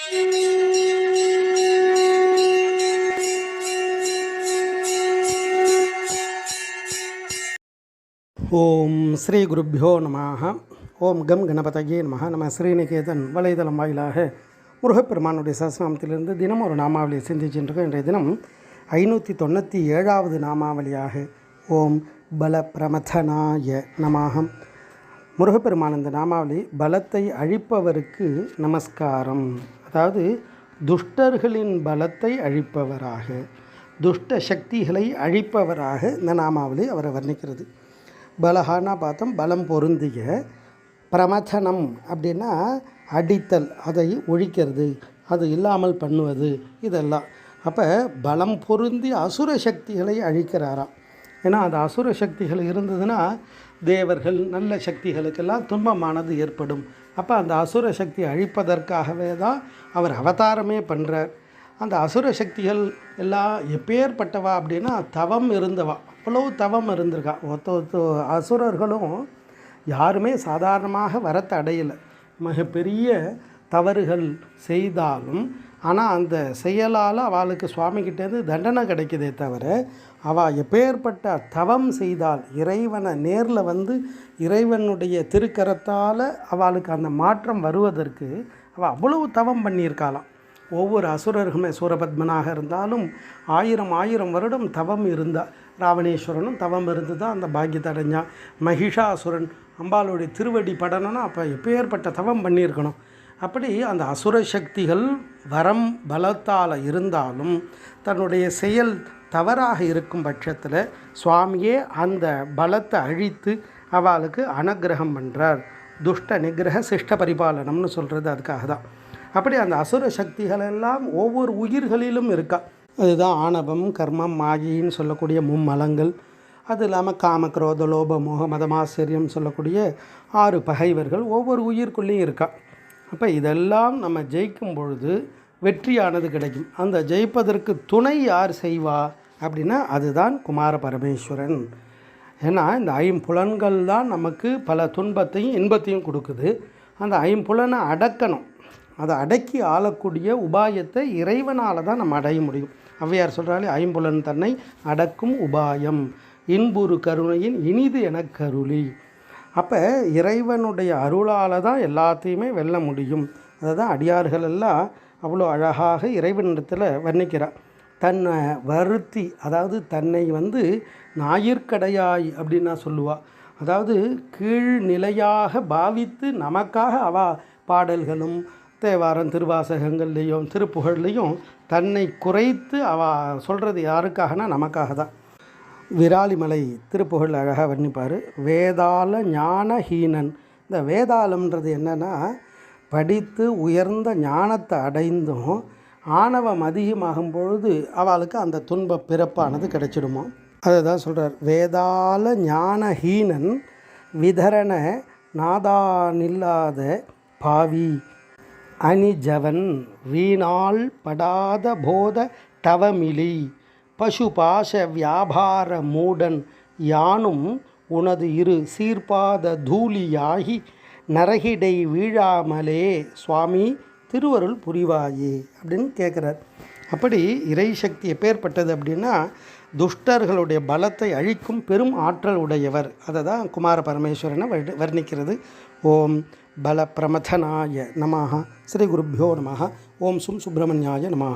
ஓம் ஸ்ரீ குருப்பியோ நமः. ஓம் கம் கணபதயே நமः. நம்ம ஸ்ரீநிகேதன் வலைதளம் வாயிலாக முருகப்பெருமானுடைய சஹஸ்ரநாமத்திலிருந்து தினம் ஒரு நாமாவளியை சிந்திச்சுருக்கோம். இன்றைய தினம் 597வது நாமாவளியாக ஓம் பல பிரமதனாய நமஹம். முருகப்பெருமான் இந்த நாமாவளி பலத்தை அழிப்பவருக்கு நமஸ்காரம், அதாவது துஷ்டர்களின் பலத்தை அழிப்பவராக, துஷ்ட சக்திகளை அழிப்பவராக இந்த நாமாவளி அவரை வர்ணிக்கிறது. பலஹானா பார்த்தோம், பலம் பொருந்திய. பிரமதனம் அப்படின்னா அடித்தல், அதை ஒழிக்கிறது, அது இல்லாமல் பண்ணுவது, இதெல்லாம். அப்போ பலம் பொருந்தி அசுர சக்திகளை அழிக்கிறாராம். ஏன்னா அந்த அசுர சக்திகள் இருந்ததுன்னா தேவர்கள் நல்ல சக்திகளுக்கெல்லாம் துன்பமானது ஏற்படும். அப்போ அந்த அசுர சக்தி அழிப்பதற்காகவே தான் அவர் அவதாரமே பண்ணுறார். அந்த அசுர சக்திகள் எல்லாம் எப்பேற்பட்டவா அப்படின்னா தவம் இருந்தவா, அவ்வளோ தவம் இருந்திருக்கா. ஒத்த அசுரர்களும் யாருமே சாதாரணமாக வரத்தை அடையலை, மிகப்பெரிய தவறுகள் செய்தாலும். ஆனால் அந்த செயலால் அவளுக்கு சுவாமிகிட்டேருந்து தண்டனை கிடைக்குதே தவிர, அவள் எப்பேற்பட்ட தவம் செய்தால் இறைவனை நேரில் வந்து இறைவனுடைய திருக்கரத்தால் அவளுக்கு அந்த மாற்றம் வருவதற்கு அவள் அவ்வளவு தவம் பண்ணியிருக்காளாம். ஒவ்வொரு அசுரர்களுமே, சூரபத்மனாக இருந்தாலும் 1000 வருடம் தவம் இருந்தால், ராவணேஸ்வரனும் தவம் இருந்து தான் அந்த பாக்கியத்தை அடைஞ்சான். மகிஷாசுரன் அம்பாளுடைய திருவடி படணும்னா அப்போ எப்பேற்பட்ட தவம் பண்ணியிருக்கணும். அப்படி அந்த அசுர சக்திகள் வரம் பலத்தால் இருந்தாலும் தன்னுடைய செயல் தவறாக இருக்கும் பட்சத்தில் சுவாமியே அந்த பலத்தை அழித்து அவளுக்கு அனுக்கிரகம் பண்ணுறார். துஷ்ட நிகிரக சிஷ்ட பரிபாலனம்னு சொல்கிறது அதுக்காக தான். அப்படி அந்த அசுர சக்திகள் எல்லாம் ஒவ்வொரு உயிர்களிலும் இருக்கா. அதுதான் ஆணவம், கர்மம், மாயின்னு சொல்லக்கூடிய மும்மலங்கள். அது இல்லாமல் காம, குரோத, லோப, மோக, மதமாச்சரியம் சொல்லக்கூடிய 6 பகைவர்கள் ஒவ்வொரு உயிர்க்குள்ளேயும் இருக்கா. அப்போ இதெல்லாம் நம்ம ஜெயிக்கும் பொழுது வெற்றியானது கிடைக்கும். அந்த ஜெயிப்பதற்கு துணை யார் செய்வா அப்படின்னா அதுதான் குமார பரமேஸ்வரன். ஏன்னா இந்த 5 புலன்கள் தான் நமக்கு பல துன்பத்தையும் இன்பத்தையும் கொடுக்குது. அந்த 5 புலனை அடக்கணும். அதை அடக்கி ஆளக்கூடிய உபாயத்தை இறைவனால் தான் நம்ம அடைய முடியும். ஔவையார் சொல்கிறாலே, 5 புலன் தன்னை அடக்கும் உபாயம் இன்புறு கருணையின் இனிது எனக் கருளி. அப்போ இறைவனுடைய அருளால் தான் எல்லாத்தையுமே வெல்ல முடியும். அதை தான் அடியார்கள் எல்லாம் அவ்வளோ அழகாக இறைவனிடத்தில் வர்ணிக்கிறார். தன்னை வருத்தி, அதாவது தன்னை ஞாயிற்கடையாய் அப்படின்னா சொல்லுவாள். அதாவது கீழ்நிலையாக பாவித்து நமக்காக பாடல்களும் தேவாரம் திருவாசகங்கள்லேயும் திருப்புகழ்லேயும் தன்னை குறைத்து சொல்கிறது யாருக்காகனா நமக்காக தான். விராலிமலை திருப்புகழ் அழகாக வர்ணிப்பார். வேதாள ஞானஹீனன். இந்த வேதாளம்ன்றது என்னென்னா, படித்து உயர்ந்த ஞானத்தை அடைந்தும் ஆணவம் அதிகமாகும் பொழுது அவளுக்கு அந்த துன்ப பிறப்பானது கிடைச்சிடுமோ. அதை தான் சொல்கிறார். வேதாள ஞானஹீனன் விதரண நாதானில்லாத பாவி அணிஜவன் வீணால் படாத போத தவமிலி பசுபாச வியாபார மூடன் யானும் உனது இரு சீர்பாத தூளியாகி நரகிடை வீழாமலே சுவாமி திருவருள் புரிவாயே அப்படின்னு கேட்குறார். அப்படி இறை சக்தி எப்பேற்பட்டது அப்படின்னா துஷ்டர்களுடைய பலத்தை அழிக்கும் பெரும் ஆற்றல் உடையவர். அதை தான் குமார பரமேஸ்வரனை வர்ணிக்கிறது. ஓம் பல பிரமதனாய நமஹ. ஸ்ரீ குருப்பியோ நமஹ. ஓம் சும் சுப்பிரமணியாய நமஹ.